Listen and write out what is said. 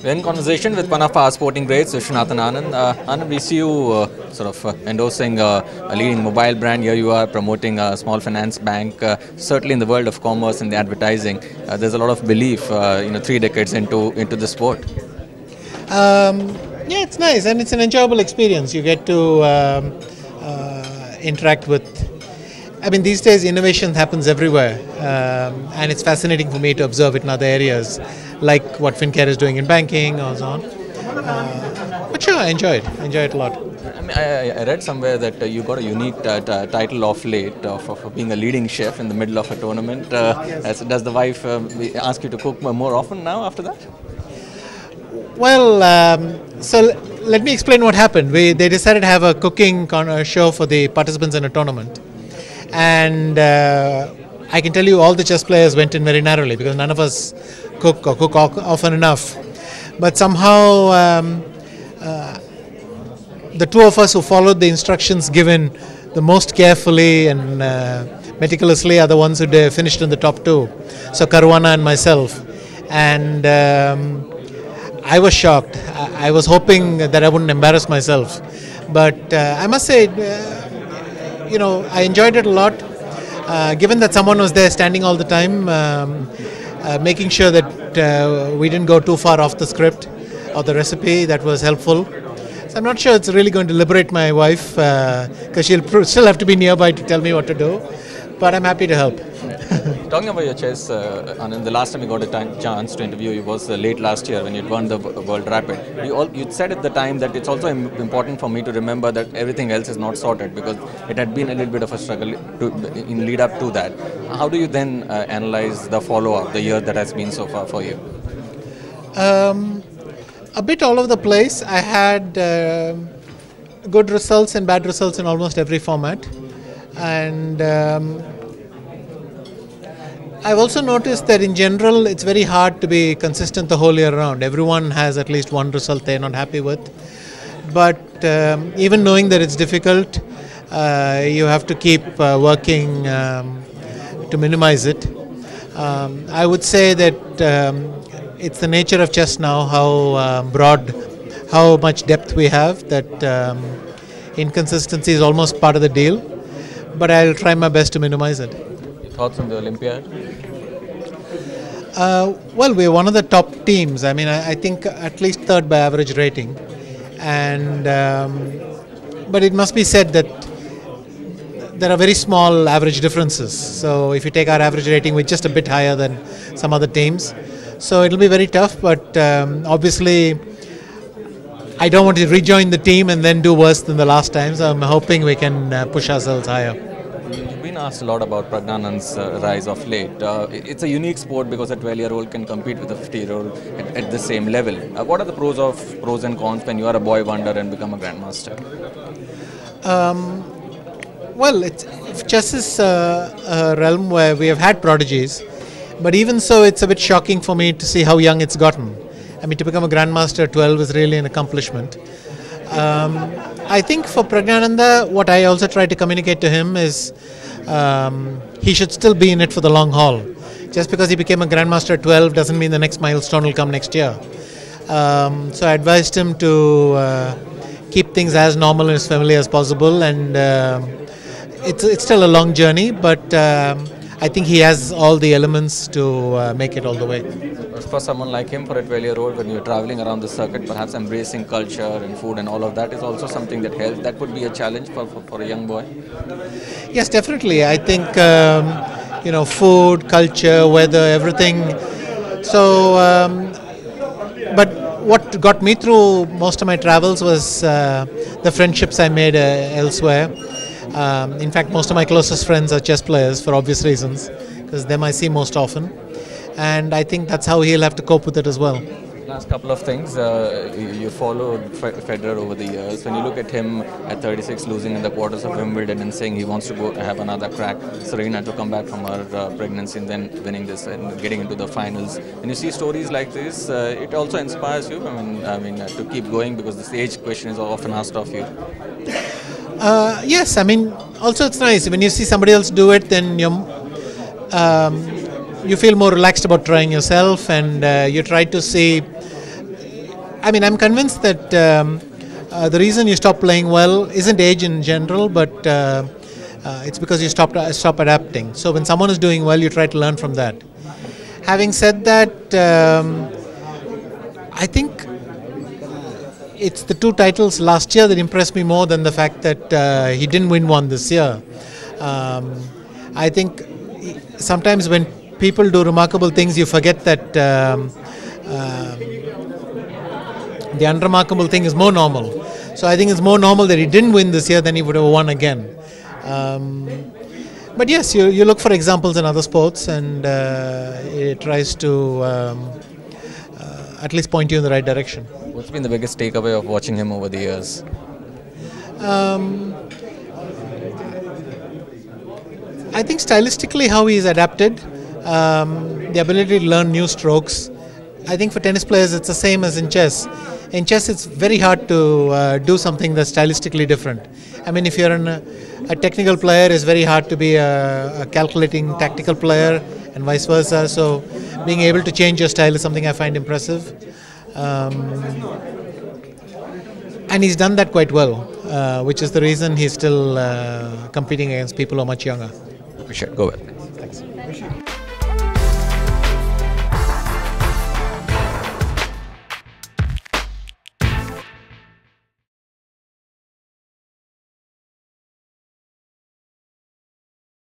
We're in conversation with one of our sporting greats, Viswanathan Anand. Anand, we see you endorsing a leading mobile brand. Here you are promoting a small finance bank. Certainly in the world of commerce and the advertising, there's a lot of belief, 3 decades into the sport. Yeah, it's nice and it's an enjoyable experience. You get to interact with. I mean, these days innovation happens everywhere, and it's fascinating for me to observe it in other areas, like what FinCare is doing in banking or so on. But sure, I enjoy it a lot. I mean, I read somewhere that you got a unique title of late of being a leading chef in the middle of a tournament. Does the wife ask you to cook more often now after that? Well, so let me explain what happened. They decided to have a cooking show for the participants in a tournament. And I can tell you all the chess players went in very narrowly because none of us cook often enough. But somehow the two of us who followed the instructions given the most carefully and meticulously are the ones who finished in the top two. So Caruana and myself. And I was shocked. I was hoping that I wouldn't embarrass myself. But I must say, I enjoyed it a lot. Given that someone was there standing all the time, making sure that we didn't go too far off the script or the recipe, that was helpful. So I'm not sure it's really going to liberate my wife because she'll still have to be nearby to tell me what to do. But I'm happy to help. Talking about your chess, Anand, the last time you got a chance to interview you was late last year when you won the World Rapid. You said at the time that it's also important for me to remember that everything else is not sorted because it had been a little bit of a struggle in lead up to that. How do you then analyze the follow-up, the year that has been so far for you? A bit all over the place. I had good results and bad results in almost every format. And I've also noticed that in general it's very hard to be consistent the whole year round. Everyone has at least one result they're not happy with. But even knowing that it's difficult, you have to keep working to minimize it. I would say that it's the nature of chess now, how much depth we have, that inconsistency is almost part of the deal. But I'll try my best to minimize it. Your thoughts on the Olympiad? Well, we're one of the top teams. I mean, I think at least third by average rating. And but it must be said that there are very small average differences. So if you take our average rating, we're just a bit higher than some other teams. So it'll be very tough. But obviously, I don't want to rejoin the team and then do worse than the last time, so I'm hoping we can push ourselves higher. You've been asked a lot about Pragnanand's rise of late. It's a unique sport because a 12-year-old can compete with a 50-year-old at the same level. What are the pros and cons when you are a boy wonder and become a grandmaster? Well, chess is a realm where we have had prodigies, but even so, it's a bit shocking for me to see how young it's gotten. I mean, to become a grandmaster at 12 is really an accomplishment. I think for Pragnananda, what I also try to communicate to him is he should still be in it for the long haul. Just because he became a grandmaster at 12 doesn't mean the next milestone will come next year. So I advised him to keep things as normal and as familiar as possible, and it's still a long journey, but I think he has all the elements to make it all the way. For someone like him, for a 12-year-old, when you're traveling around the circuit, perhaps embracing culture and food and all of that is also something that helps. That would be a challenge for a young boy. Yes, definitely. I think food, culture, weather, everything. So, but what got me through most of my travels was the friendships I made elsewhere. In fact, most of my closest friends are chess players for obvious reasons, because them I see most often. And I think that's how he'll have to cope with it as well. Last couple of things. You followed Federer over the years. When you look at him at 36 losing in the quarters of Wimbledon and saying he wants to go have another crack, Serena to come back from her pregnancy and then winning this and getting into the finals. When you see stories like this, it also inspires you. I mean, to keep going, because this age question is often asked of you. Yes, I mean, also it's nice when you see somebody else do it, then you feel more relaxed about trying yourself, and you try to see I mean, I'm convinced that the reason you stop playing well isn't age in general, but it's because you stop adapting. So when someone is doing well, you try to learn from that. Having said that, I think it's the two titles last year that impressed me more than the fact that he didn't win one this year. I think sometimes when people do remarkable things, you forget that the unremarkable thing is more normal. So I think it's more normal that he didn't win this year than he would have won again. But yes, you look for examples in other sports, and it tries to at least point you in the right direction. What's been the biggest takeaway of watching him over the years? I think stylistically how he's adapted, the ability to learn new strokes. I think for tennis players it's the same as in chess. In chess it's very hard to do something that's stylistically different. I mean, if you're a technical player, it's very hard to be a calculating tactical player, and vice versa. So being able to change your style is something I find impressive. And he's done that quite well, which is the reason he's still competing against people who are much younger. We should go with.